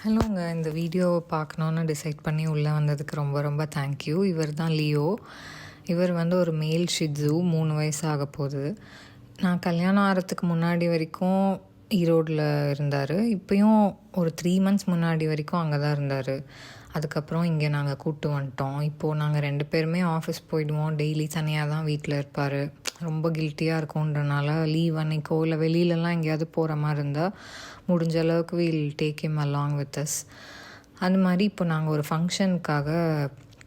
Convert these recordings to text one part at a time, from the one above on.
ஹலோங்க. இந்த வீடியோவை பார்க்கணுன்னு டிசைட் பண்ணி உள்ளே வந்ததுக்கு ரொம்ப ரொம்ப தேங்க்யூ. இவர் தான் லியோ. இவர் வந்து ஒரு மேல் ஷிட்ஸு, 3 வயசு ஆக போகுது. நான் கல்யாணம் ஆகிறதுக்கு முன்னாடி வரைக்கும் ஈரோடில் இருந்தார். இப்போயும் ஒரு 3 மந்த்ஸ் முன்னாடி வரைக்கும் அங்கே தான் இருந்தார். அதுக்கப்புறம் இங்கே நாங்கள் கூப்பிட்டு வந்துட்டோம். இப்போது நாங்கள் 2 பேருமே ஆஃபீஸ் போயிடுவோம். டெய்லி தனியாக தான் வீட்டில் இருப்பார். ரொம்ப கில்ட்டியாக இருக்கும்ன்றனால லீவ் அன்னைக்கோ இல்லை வெளியிலலாம் எங்கேயாவது போகிற மாதிரி இருந்தால் முடிஞ்ச அளவுக்கு will take him along with us. அது மாதிரி இப்போ நாங்கள் ஒரு ஃபங்க்ஷனுக்காக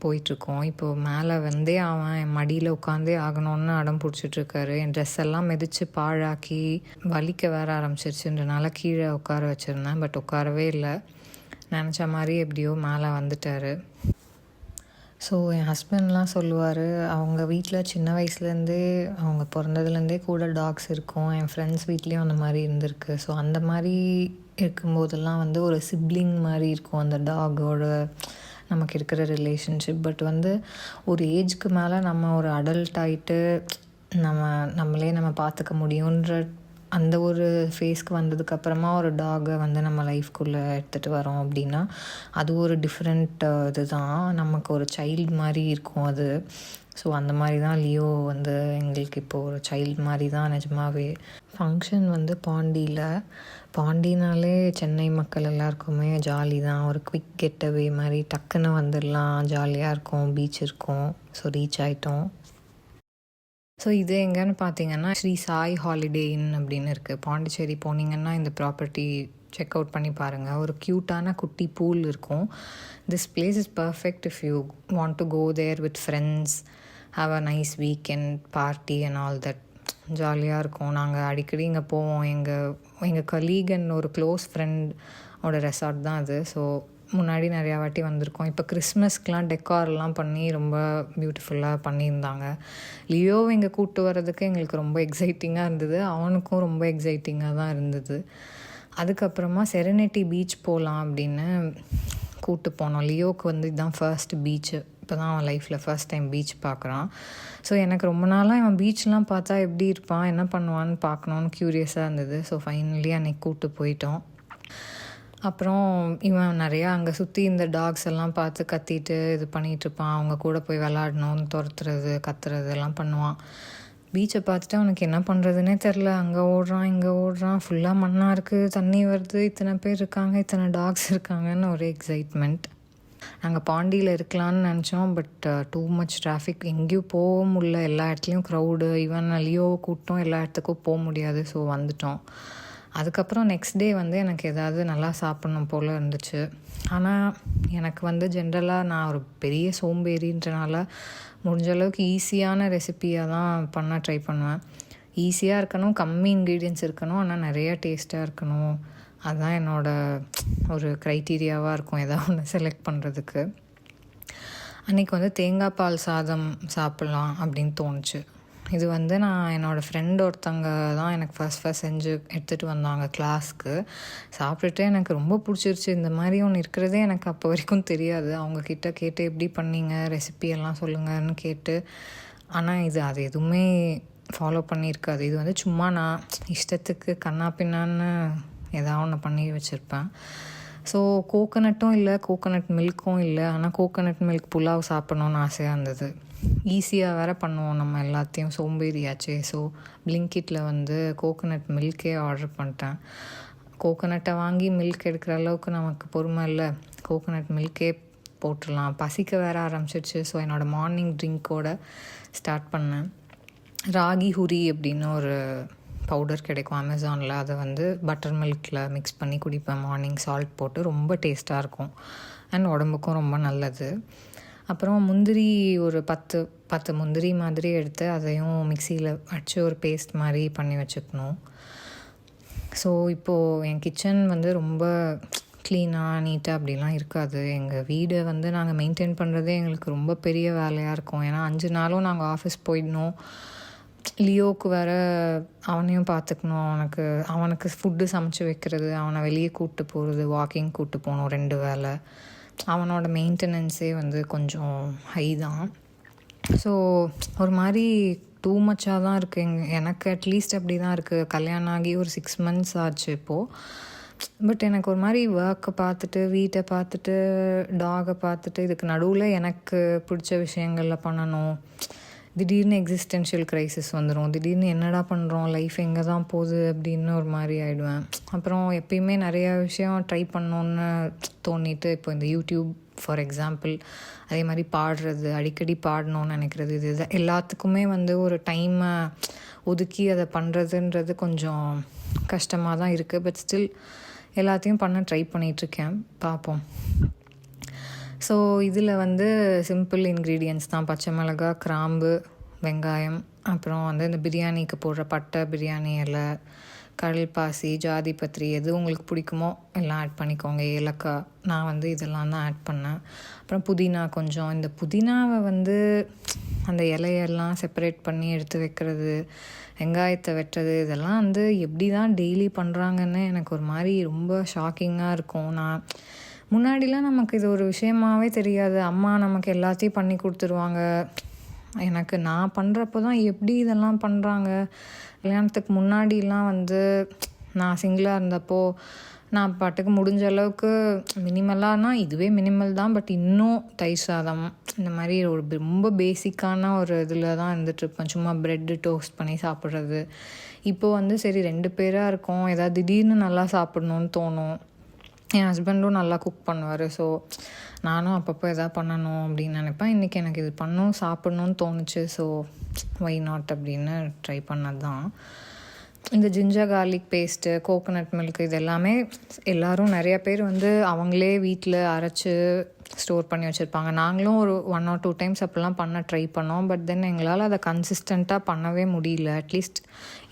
போயிட்டுருக்கோம். இப்போது மேலே வந்தே அவன் என் மடியில் உட்காந்தே ஆகணும்னு அடம் பிடிச்சிட்ருக்காரு. என் ட்ரெஸ் எல்லாம் மிதித்து பாழாக்கி வலிக்க வேற ஆரம்பிச்சிருச்சுன்றனால கீழே உட்கார வச்சுருந்தேன். பட் உட்காரவே இல்லை. நினச்ச மாதிரி எப்படியோ மேலே வந்துட்டார். ஸோ என் ஹஸ்பண்ட்லாம் சொல்லுவார், அவங்க வீட்டில் சின்ன வயசுலேருந்தே அவங்க பிறந்ததுலேருந்தே கூட டாக்ஸ் இருக்கும். என் ஃப்ரெண்ட்ஸ் வீட்லேயும் அந்த மாதிரி இருந்திருக்கு. ஸோ அந்த மாதிரி இருக்கும்போதெல்லாம் வந்து ஒரு சிப்ளிங் மாதிரி இருக்கும் அந்த டாகோட நமக்கு இருக்கிற ரிலேஷன்ஷிப். பட் வந்து ஒரு ஏஜ்க்கு மேலே நம்ம ஒரு அடல்ட் ஆகிட்டு நம்மளே பார்த்துக்க முடியுன்ற அந்த ஒரு ஃபேஸ்க்கு வந்ததுக்கப்புறமா ஒரு டாகை வந்து நம்ம லைஃப்குள்ளே எடுத்துகிட்டு வரோம் அப்படின்னா அது ஒரு டிஃப்ரெண்ட் இது தான். நமக்கு ஒரு சைல்டு மாதிரி இருக்கும் அது. ஸோ அந்த மாதிரி தான் லியோ வந்து எங்களுக்கு இப்போது ஒரு சைல்டு மாதிரி தான் நிஜமாகவே. ஃபங்க்ஷன் வந்து பாண்டினாலே சென்னை மக்கள் எல்லாருக்குமே ஜாலி தான். ஒரு குவிக் கெட்டவே மாதிரி டக்குன்னு வந்துடலாம், ஜாலியாக இருக்கும், பீச் இருக்கும். ஸோ ரீச் ஆகிட்டோம். ஸோ இது எங்கேன்னு பார்த்தீங்கன்னா ஸ்ரீ சாய் ஹாலிடே இன் அப்படின்னு இருக்குது. பாண்டிச்சேரி போனீங்கன்னா இந்த ப்ராப்பர்ட்டி செக் அவுட் பண்ணி பாருங்கள். ஒரு க்யூட்டான குட்டி பூல் இருக்கும். This place is perfect if you want to go there with friends, have a nice weekend party and all that. ஜாலியாக இருக்கும். நாங்கள் அடிக்கடி இங்கே போவோம். எங்கள் கலீக் அண்ட் ஒரு க்ளோஸ் ஃப்ரெண்டோட ரெசார்ட் தான் அது. ஸோ முன்னாடி நிறையா வாட்டி வந்திருக்கோம். இப்போ கிறிஸ்மஸ்க்கெலாம் டெக்கார்லாம் பண்ணி ரொம்ப பியூட்டிஃபுல்லாக பண்ணியிருந்தாங்க. லியோவை இங்கே கூப்பிட்டு வர்றதுக்கு எங்களுக்கு ரொம்ப எக்ஸைட்டிங்காக இருந்தது. அவனுக்கும் ரொம்ப எக்ஸைட்டிங்காக தான் இருந்தது. அதுக்கப்புறமா செரெனிட்டி பீச் போகலாம் அப்படின்னு கூப்பிட்டு போனோம். லியோவுக்கு வந்து இதுதான் ஃபர்ஸ்ட் பீச்சு. இப்போ தான் அவன் லைஃப்பில் ஃபர்ஸ்ட் டைம் பீச் பார்க்குறான். ஸோ எனக்கு ரொம்ப நாளாக அவன் பீச்லாம் பார்த்தா எப்படி இருப்பான், என்ன பண்ணுவான்னு பார்க்கணுன்னு க்யூரியஸாக இருந்தது. ஸோ ஃபைனலி அன்றைக்கி கூப்பிட்டு போயிட்டோம். அப்புறம் இவன் நிறையா அங்கே சுற்றி இந்த டாக்ஸ் எல்லாம் பார்த்து கத்திட்டு இது பண்ணிகிட்ருப்பான். அவங்க கூட போய் விளாடணும்னு துரத்துறது கத்துறது எல்லாம் பண்ணுவான். பீச்சை பார்த்துட்டு அவனுக்கு என்ன பண்ணுறதுனே தெரில. அங்கே ஓடுறான், இங்கே ஓடுறான், ஃபுல்லாக மண்ணாக இருக்குது, தண்ணி வருது, இத்தனை பேர் இருக்காங்க, இத்தனை டாக்ஸ் இருக்காங்கன்னு ஒரு எக்ஸைட்மெண்ட். நாங்கள் பாண்டியில் இருக்கலான்னு நினச்சோம். பட் டூ மச் டிராஃபிக், எங்கேயும் போக முடியல. எல்லா இடத்துலையும் க்ரௌடு. ஈவன் லியோவை கூப்பிட்டோம், எல்லா இடத்துக்கும் போக முடியாது. ஸோ வந்துட்டோம். அதுக்கப்புறம் நெக்ஸ்ட் டே வந்து எனக்கு ஏதாவது நல்லா சாப்பிட்ணும் போல் இருந்துச்சு. ஆனால் எனக்கு வந்து ஜென்ரலாக நான் ஒரு பெரிய சோம்பேறின்றனால முடிஞ்ச அளவுக்கு ஈஸியான ரெசிப்பியாக தான் பண்ண ட்ரை பண்ணுவேன். ஈஸியாக இருக்கணும், கம்மி இன்க்ரீடியன்ஸ் இருக்கணும், ஆனால் நிறைய டேஸ்ட்டாக இருக்கணும். அதுதான் என்னோடய ஒரு க்ரைட்டீரியாவாக இருக்கும் எதாவது ஒன்று செலக்ட் பண்ணுறதுக்கு. அன்றைக்கி வந்து தேங்காய் பால் சாதம் சாப்பிட்லாம் அப்படின்னு தோணுச்சு. இது வந்து நான் என்னோடய ஃப்ரெண்ட் ஒருத்தங்க தான் எனக்கு ஃபர்ஸ்ட் செஞ்சு எடுத்துகிட்டு வந்தாங்க கிளாஸ்க்கு. சாப்பிட்டுட்டு எனக்கு ரொம்ப பிடிச்சிருச்சு. இந்த மாதிரி ஒன்று இருக்கிறதே எனக்கு அப்போ வரைக்கும் தெரியாது. அவங்கக்கிட்ட கேட்டு எப்படி பண்ணீங்க, ரெசிபியெல்லாம் சொல்லுங்கன்னு கேட்டு. ஆனால் அது எதுவுமே ஃபாலோ பண்ணியிருக்காது. இது வந்து சும்மா நான் இஷ்டத்துக்கு கண்ணா பின்னான்னு ஏதாவது ஒன்று பண்ணி வச்சுருப்பேன். ஸோ கோகோனட்டும் இல்லை, கோகோனட் மில்க்கும் இல்லை. ஆனால் கோகோனட் மில்க் புலாவ் சாப்பிட்ணுன்னு ஆசையாக இருந்தது. ஈஸியாக வேறு பண்ணுவோம் நம்ம எல்லாத்தையும், சோம்பேறியாச்சே. ஸோ பிளிங்கிட்டில் வந்து கோகோனட் மில்கே ஆர்டர் பண்ணிட்டேன். கோகோனட்டை வாங்கி மில்க் எடுக்கிற அளவுக்கு நமக்கு பொறுமை இல்லை. கோகோனட் மில்கே போட்டுடலாம். பசிக்க வேற ஆரம்பிச்சிருச்சு. ஸோ என்னோடய மார்னிங் ட்ரிங்க்கோடு ஸ்டார்ட் பண்ணேன். ராகி ஹுரி அப்படின்னு ஒரு பவுடர் கிடைக்கும் அமேசானில். அதை வந்து பட்டர் மில்கில் மிக்ஸ் பண்ணி குடிப்பேன் மார்னிங், சால்ட் போட்டு. ரொம்ப டேஸ்ட்டாக இருக்கும் அண்ட் உடம்புக்கும் ரொம்ப நல்லது. அப்புறம் முந்திரி ஒரு 10 முந்திரி மாதிரி எடுத்து அதையும் மிக்சியில் அடித்து ஒரு பேஸ்ட் மாதிரி பண்ணி வச்சுக்கணும். ஸோ இப்போது என் கிச்சன் வந்து ரொம்ப க்ளீனாக நீட்டாக அப்படிலாம் இருக்காது. எங்கள் வீடை வந்து நாங்கள் மெயின்டைன் பண்ணுறதே எங்களுக்கு ரொம்ப பெரிய வேலையாக இருக்கும். ஏன்னா 5 நாளும் நாங்கள் ஆஃபீஸ் போயிடணும். லியோவுக்கு வேறு அவனையும் பார்த்துக்கணும். அவனுக்கு ஃபுட்டு சமைச்சு வைக்கிறது, அவனை வெளியே கூப்பிட்டு போகிறது, வாக்கிங் கூப்பிட்டு போகணும் 2 வேளை. அவனோட மெயின்டெனன்ஸே வந்து கொஞ்சம் ஹை தான். ஸோ ஒரு மாதிரி டூ மச்சாக தான் இருக்குது. எனக்கு அட்லீஸ்ட் அப்படி தான் இருக்குது. கல்யாணம் ஆகி ஒரு 6 மந்த்ஸ் ஆச்சு இப்போது. பட் எனக்கு ஒரு மாதிரி ஒர்க்கை பார்த்துட்டு, வீட்டை பார்த்துட்டு, டாகை பார்த்துட்டு, இதுக்கு நடுவில் எனக்கு பிடிச்ச விஷயங்களில் பண்ணணும். திடீர்னு எக்ஸிஸ்டென்ஷியல் க்ரைசிஸ் வந்துடும். திடீர்னு என்னடா பண்ணுறோம், லைஃப் எங்கே தான் போகுது அப்படின்னு ஒரு மாதிரி ஆகிடுவேன். அப்புறம் எப்பயுமே நிறையா விஷயம் ட்ரை பண்ணணுன்னு தோணிட்டு, இப்போ இந்த யூடியூப் ஃபார் எக்ஸாம்பிள், அதே மாதிரி பாடுறது, அடிக்கடி பாடணுன்னு நினைக்கிறது, இது எல்லாத்துக்குமே ஒரு டைமை ஒதுக்கி அதை பண்ணுறதுன்றது கொஞ்சம் கஷ்டமாக தான் இருக்குது. பட் ஸ்டில் எல்லாத்தையும் பண்ண ட்ரை பண்ணிகிட்ருக்கேன், பார்ப்போம். ஸோ இதில் சிம்பிள் இன்க்ரீடியன்ட்ஸ் தான். பச்சை மிளகாய், கிராம்பு, வெங்காயம், அப்புறம் இந்த பிரியாணிக்கு போடுற பட்டை, பிரியாணி இலை, கடல் பாசி, ஜாதி பத்திரி, எது உங்களுக்கு பிடிக்குமோ எல்லாம் ஆட் பண்ணிக்கோங்க. ஏலக்காய், நான் இதெல்லாம் தான் ஆட் பண்ணேன். அப்புறம் புதினா கொஞ்சம். இந்த புதினாவை அந்த இலையெல்லாம் செப்பரேட் பண்ணி எடுத்து வைக்கிறது, வெங்காயத்தை வெட்டுறது, இதெல்லாம் எப்படி தான் டெய்லி பண்ணுறாங்கன்னு எனக்கு ஒரு மாதிரி ரொம்ப ஷாக்கிங்காக இருக்கும். முன்னாடிலாம் நமக்கு இது ஒரு விஷயமாகவே தெரியாது. அம்மா நமக்கு எல்லாத்தையும் பண்ணி கொடுத்துருவாங்க. எனக்கு நான் பண்ணுறப்போ தான் எப்படி இதெல்லாம் பண்ணுறாங்க. கல்யாணத்துக்கு முன்னாடிலாம் நான் சிங்கிளாக இருந்தப்போ நான் பாட்டுக்கு முடிஞ்ச அளவுக்கு மினிமலானா இதுவே மினிமல் தான். பட் இன்னும் தயிர் சாதம் இந்த மாதிரி ஒரு ரொம்ப பேசிக்கான ஒரு இதில் தான் இருந்துகிட்ருப்பேன். சும்மா ப்ரெட்டு டோஸ்ட் பண்ணி சாப்பிட்றது. இப்போது சரி 2 பேராக இருக்கோம், ஏதாவது திடீர்னு நல்லா சாப்பிட்ணுன்னு தோணும். என் ஹஸ்பண்டும் நல்லா குக் பண்ணுவார். ஸோ நானும் அப்பப்போ எதாவது பண்ணணும் அப்படின்னு நினைப்பேன். இன்றைக்கி எனக்கு இது சாப்பிட்ணுன்னு தோணுச்சு. ஸோ வை நாட் அப்படின்னு ட்ரை பண்ணது தான். இந்த ginger garlic paste, coconut milk, இது எல்லாமே எல்லோரும் நிறையா பேர் அவங்களே வீட்டில் அரைச்சி ஸ்டோர் பண்ணி வச்சுருப்பாங்க. நாங்களும் ஒரு 1 or 2 times அப்படிலாம் பண்ண ட்ரை பண்ணோம். பட் தென் எங்களால் அதை கன்சிஸ்டண்ட்டாக பண்ணவே முடியல. அட்லீஸ்ட்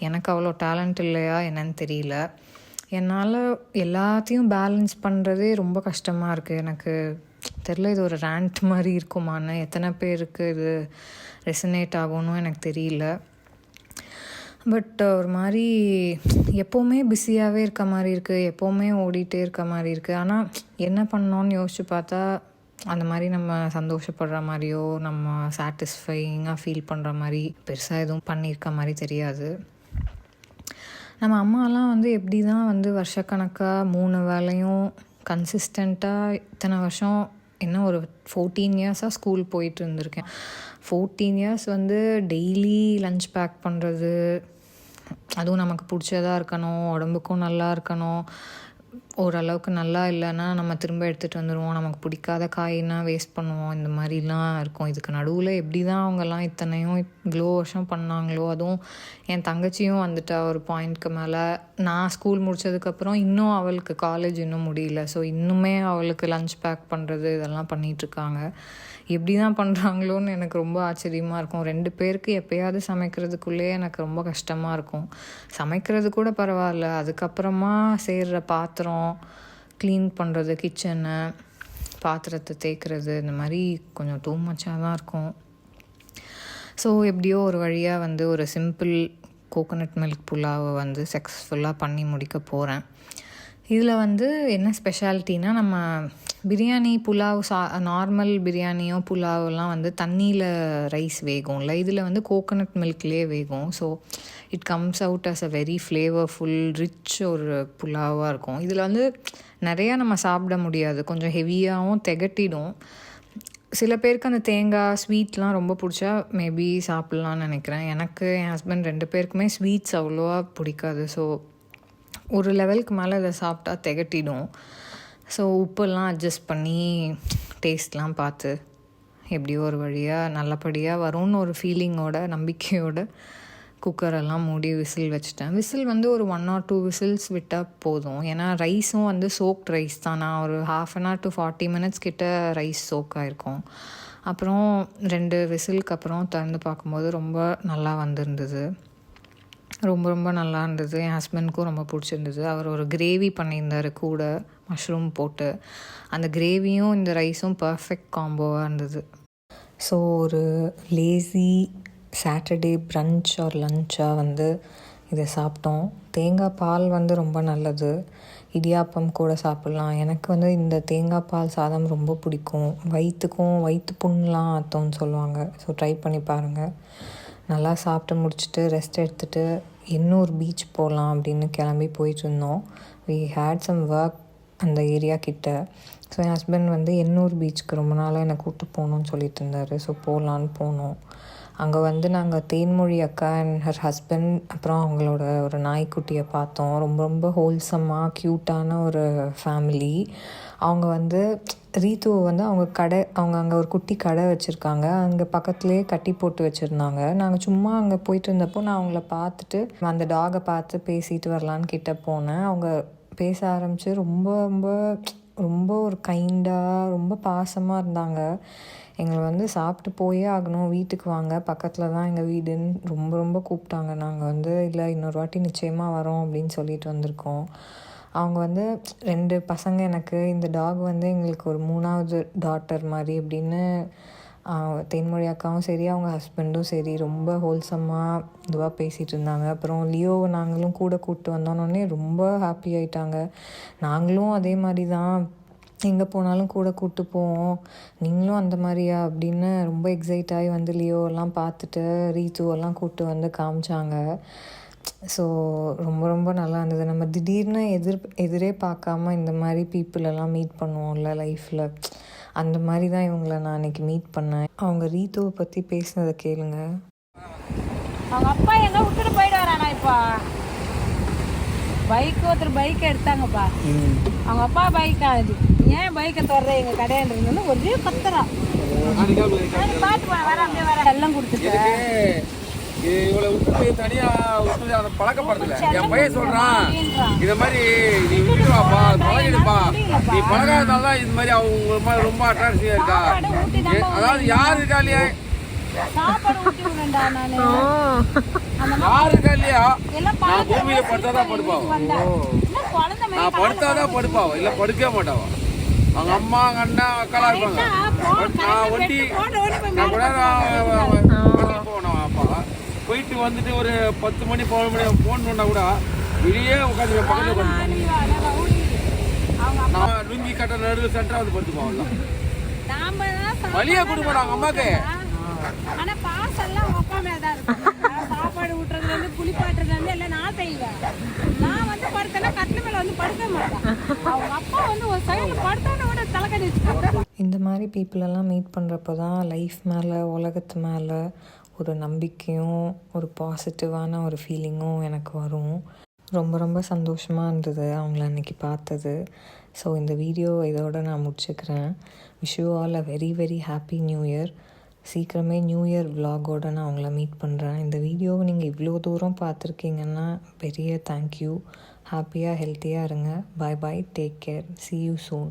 எனக்கு அவ்வளோ டேலண்ட் இல்லையா என்னன்னு தெரியல. என்னால் எல்லாத்தையும் பேலன்ஸ் பண்ணுறதே ரொம்ப கஷ்டமாக இருக்குது. எனக்கு தெரில, இது ஒரு ரேண்ட் மாதிரி இருக்குமான்னு, எத்தனை பேருக்கு இது ரெசனேட் ஆகும்னு எனக்கு தெரியல. பட் ஒரு மாதிரி எப்போவுமே பிஸியாகவே இருக்க மாதிரி இருக்குது, எப்போவுமே ஓடிட்டே இருக்க மாதிரி இருக்குது. ஆனால் என்ன பண்ணோன்னு யோசிச்சு பார்த்தா அந்த மாதிரி நம்ம சந்தோஷப்படுற மாதிரியோ நம்ம சாட்டிஸ்ஃபையிங்காக ஃபீல் பண்ணுற மாதிரி பெருசாக எதுவும் பண்ணியிருக்க மாதிரி தெரியாது. நம்ம அம்மாலாம் எப்படி தான் வருஷக்கணக்காக 3 வேளையும் கன்சிஸ்டண்ட்டாக இத்தனை வருஷம், என்ன ஒரு 14 yearsஆக ஸ்கூல் போயிட்டு இருந்திருக்கேன். 14 years டெய்லி லஞ்ச் பேக் பண்ணுறது, அதுவும் நமக்கு பிடிச்சதாக இருக்கணும், உடம்புக்கும் நல்லா இருக்கணும். ஓரளவுக்கு நல்லா இல்லைன்னா நம்ம திரும்ப எடுத்துகிட்டு வந்துடுவோம். நமக்கு பிடிக்காத காய்னா வேஸ்ட் பண்ணுவோம். இந்த மாதிரிலாம் இருக்கும். இதுக்கு நடுவில் எப்படி தான் அவங்கெல்லாம் இத்தனையும் இவ்வளோ வருஷம் பண்ணாங்களோ. அதுவும் என் தங்கச்சியும் ஒரு பாயிண்ட்க்கு மேலே, நான் ஸ்கூல் முடித்ததுக்கப்புறம் இன்னும் அவளுக்கு காலேஜ் இன்னும் முடியல. ஸோ இன்னுமே அவளுக்கு லஞ்ச் பேக் பண்ணுறது இதெல்லாம் பண்ணிகிட்ருக்காங்க. எப்படி தான் பண்ணுறாங்களோன்னு எனக்கு ரொம்ப ஆச்சரியமாக இருக்கும். 2 பேருக்கு எப்போயாவது சமைக்கிறதுக்குள்ளே எனக்கு ரொம்ப கஷ்டமாக இருக்கும். சமைக்கிறது கூட பரவாயில்ல, அதுக்கப்புறமா சேர்கிற பாத்திரம் க்ளீன் பண்ணுறது, கிச்சனை பாத்திரத்தை தேய்க்கிறது, இந்த மாதிரி கொஞ்சம் டூ மச்சாக தான் இருக்கும். ஸோ எப்படியோ ஒரு வழியாக ஒரு சிம்பிள் கோகோனட் மில்க் புலாவை சக்ஸஸ்ஃபுல்லாக பண்ணி முடிக்க போகிறேன். இதில் என்ன ஸ்பெஷாலிட்டினா, நம்ம பிரியாணி புலாவ் நார்மல் பிரியாணியோ புலாவெல்லாம் தண்ணியில் ரைஸ் வேகும்ல, இதில் கோகோனட் மில்க்லேயே வேகும். So it comes out as a very flavourful rich ஒரு புலாவாக இருக்கும். இதில் நிறையா நம்ம சாப்பிட முடியாது, கொஞ்சம் ஹெவியாகவும் திகட்டிடும். சில பேருக்கு அந்த தேங்காய் ஸ்வீட்லாம் ரொம்ப பிடிச்சா மேபி சாப்பிட்லான்னு நினைக்கிறேன். எனக்கு என் ஹஸ்பண்ட் 2 பேருக்குமே ஸ்வீட்ஸ் அவ்வளோவா பிடிக்காது. ஸோ ஒரு லெவலுக்கு மேலே அதை சாப்பிட்டா திகட்டிடும். ஸோ உப்பெல்லாம் அட்ஜஸ்ட் பண்ணி டேஸ்ட்லாம் பார்த்து எப்படியோ ஒரு வழியாக நல்லபடியாக வரும்னு ஒரு ஃபீலிங்கோட, நம்பிக்கையோட குக்கரெல்லாம் மூடி விசில் வச்சுட்டேன். விசில் ஒரு 1 or 2 விசில்ஸ் விட்டால் போதும். ஏன்னா ரைஸும் சோக்ட் ரைஸ் தான். நான் ஒரு 1/2 hour to 40 minutes கிட்ட ரைஸ் சோக் ஆகிருக்கும். அப்புறம் 2 விசிலுக்கு அப்புறம் திறந்து பார்க்கும்போது ரொம்ப நல்லா வந்திருந்தது. ரொம்ப ரொம்ப நல்லா இருந்தது. என் ஹஸ்பண்டுக்கும் ரொம்ப பிடிச்சிருந்தது. அவர் ஒரு கிரேவி பண்ணியிருந்தார் கூட, மஷ்ரூம் போட்டு. அந்த கிரேவியும் இந்த ரைஸும் பர்ஃபெக்ட் காம்போவாக இருந்தது. ஸோ ஒரு லேசி சாட்டர்டே ப்ரன்ச் ஆர் லஞ்சாக இதை சாப்பிட்டோம். தேங்காய் பால் ரொம்ப நல்லது. இடியாப்பம் கூட சாப்பிட்லாம். எனக்கு இந்த தேங்காய் பால் சாதம் ரொம்ப பிடிக்கும். வயிற்று புண்ணெலாம் ஆற்றோன்னு சொல்லுவாங்க. ஸோ ட்ரை பண்ணி பாருங்கள். நல்லா சாப்பிட்டு முடிச்சுட்டு ரெஸ்ட் எடுத்துகிட்டு இன்னொரு பீச் போகலாம் அப்படின்னு கிளம்பி போயிட்டுருந்தோம். வி ஹேட் சம் ஒர்க் அந்த ஏரியா கிட்ட. ஸோ என் ஹஸ்பண்ட் வந்து எண்ணூர் பீச்சுக்கு ரொம்ப நாளாக என்னை கூப்பிட்டு போகணுன்னு சொல்லிட்டு இருந்தார். ஸோ போகலான்னு போனோம். அங்கே வந்து நாங்கள் தேன்மொழி அக்கா அண்ட் ஹர் ஹஸ்பண்ட் அப்புறம் அவங்களோட ஒரு நாய்க்குட்டியை பார்த்தோம். ரொம்ப ரொம்ப ஹோல்சமாக க்யூட்டான ஒரு ஃபேமிலி. அவங்க வந்து ரீத்துவை வந்து அவங்க அங்கே ஒரு குட்டி கடை வச்சுருக்காங்க. அங்கே பக்கத்துலேயே கட்டி போட்டு வச்சுருந்தாங்க. நாங்கள் சும்மா அங்கே போயிட்டு இருந்தப்போ நான் அவங்கள பார்த்துட்டு அந்த டாகை பார்த்து பேசிட்டு வரலான்னு கிட்டே போனேன். அவங்க பேச ஆரம்பித்து ரொம்ப ரொம்ப ரொம்ப ஒரு கைண்டாக ரொம்ப பாசமாக இருந்தாங்க. எங்களை வந்து சாப்பிட்டு போயே ஆகணும், வீட்டுக்கு வாங்க, பக்கத்தில் தான் எங்கள் வீடுன்னு ரொம்ப ரொம்ப கூப்பிட்டாங்க. நாங்கள் வந்து இல்லை இன்னொரு வாட்டி நிச்சயமாக வரோம் அப்படின்னு சொல்லிட்டு வந்திருக்கோம். அவங்க வந்து 2 பசங்க எனக்கு. இந்த டாக் வந்து எங்களுக்கு ஒரு 3வது டாட்டர் மாதிரி அப்படின்னு தேன்மொழி அக்காவும் சரி அவங்க ஹஸ்பண்டும் சரி ரொம்ப ஹோல்சமாக இதுவாக பேசிகிட்டு இருந்தாங்க. அப்புறம் லியோவை நாங்களும் கூட கூப்பிட்டு வந்தோன்னே ரொம்ப ஹாப்பி ஆகிட்டாங்க. நாங்களும் அதே மாதிரி தான் எங்கே போனாலும் கூட கூப்பிட்டு போவோம், நீங்களும் அந்த மாதிரியா அப்படின்னு ரொம்ப எக்ஸைட் ஆகி வந்து லியோவெல்லாம் பார்த்துட்டு ரீத்துவெல்லாம் கூப்பிட்டு வந்து காமிச்சாங்க. ஸோ ரொம்ப ரொம்ப நல்லா இருந்தது. நம்ம திடீர்னு எதிரே பார்க்காம இந்த மாதிரி பீப்புளெல்லாம் மீட் பண்ணுவோம்ல லைஃப்பில், அந்த மாதிரி தான் இவங்கள நான் அன்றைக்கி மீட் பண்ணேன். அவங்க ரீத்துவை பற்றி பேசினதை கேளுங்க. அவங்க அப்பா எங்கே விட்டுட்டு போயிட்டு வரானா இப்போ ஒருத்தர் பைக்கை எடுத்தாங்கப்பா. அவங்க அப்பா பைக்கா அது ஏன் பைக்கை தொடர எங்கள் கடையாண்டு ஒரே பத்திரம் பார்த்து வர அப்படியே வர எல்லாம் கொடுத்துட்டு தனியா பழக்கப்படுத்தல. என் பையன் சொல்றான் இந்த மாதிரி நீ விட்டுவாப்பா பழகிடுப்பா, நீ பழகாதனால இந்த மாதிரி அவங்க ரொம்ப அட்ராக்டிவா இருக்கா. அதாவது யாரு இருக்கா இல்லையா யாரு இருக்கா இல்லையா நான் பூமியில படுத்தாதான் படுப்பாவா, நான் படுத்தாதான் படுப்பாவா, இல்ல படுக்கவே மாட்டாவா. அவங்க அம்மா அவங்க அண்ணா அக்காலாம் இருப்பாங்க. நான் ஒண்டி போனோம் அப்பா போயிட்டு வந்துட்டு ஒரு 10 மணி 11 மணி ஃபோன் பண்ணா கூட வெளியே உட்காந்து பக்கத்துல உட்காந்து நான் லுங்கி கட்ட நடுவில் சென்டரா வந்து படுத்துப்போம். வழியே கொடுக்க மாட்டாங்க அம்மாக்கு. ஆனா பாசெல்லாம் அப்பா மேலதான் இருக்கும். சாப்பாடு ஊட்டுறதுல இருந்து குளிப்பாட்டுறதுல இருந்து எல்லாம் நான் செய்வேன். நான் வந்து படுத்தேன்னா கட்டில மேல வந்து படுக்க மாட்டேன். அவங்க அப்பா வந்து ஒரு சைடுல படுத்தோன்னு கூட தலைக்கடி வச்சுக்கோங்க. இந்த மாதிரி பீப்புளெல்லாம் மீட் பண்ணுறப்போ தான் லைஃப் மேலே உலகத்து மேலே ஒரு நம்பிக்கையும் ஒரு பாசிட்டிவான ஒரு ஃபீலிங்கும் எனக்கு வரும். ரொம்ப ரொம்ப சந்தோஷமாக இருந்தது அவங்கள அன்றைக்கி பார்த்தது. ஸோ இந்த வீடியோ இதோடு நான் முடிச்சுக்கிறேன். Wish you all a very very happy new year. சீக்கிரமே நியூ இயர் விலாகோடு நான் அவங்கள மீட் பண்ணுறேன். இந்த வீடியோவை நீங்கள் இவ்வளோ தூரம் பார்த்துருக்கீங்கன்னா பெரிய தேங்க்யூ. ஹாப்பியாக ஹெல்த்தியாக இருங்க. Bye bye, take care, see you soon.